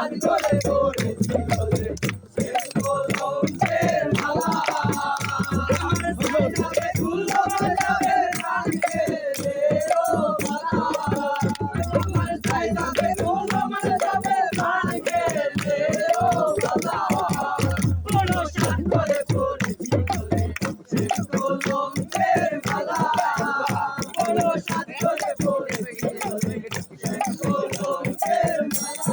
সাত করে পড়েছি গলে সে কলঙ্কের মালা আমার সাইডে তুলো বাজাবে ভাঙে রে ও মালা আমার সাইডে তুলো বাজাবে ভাঙে রে ও মালা বড় সাত করে পড়েছি গলে সে কলঙ্কের মালা বড় সাত করে পড়েছি গলে সে কলঙ্কের মালা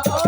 Oh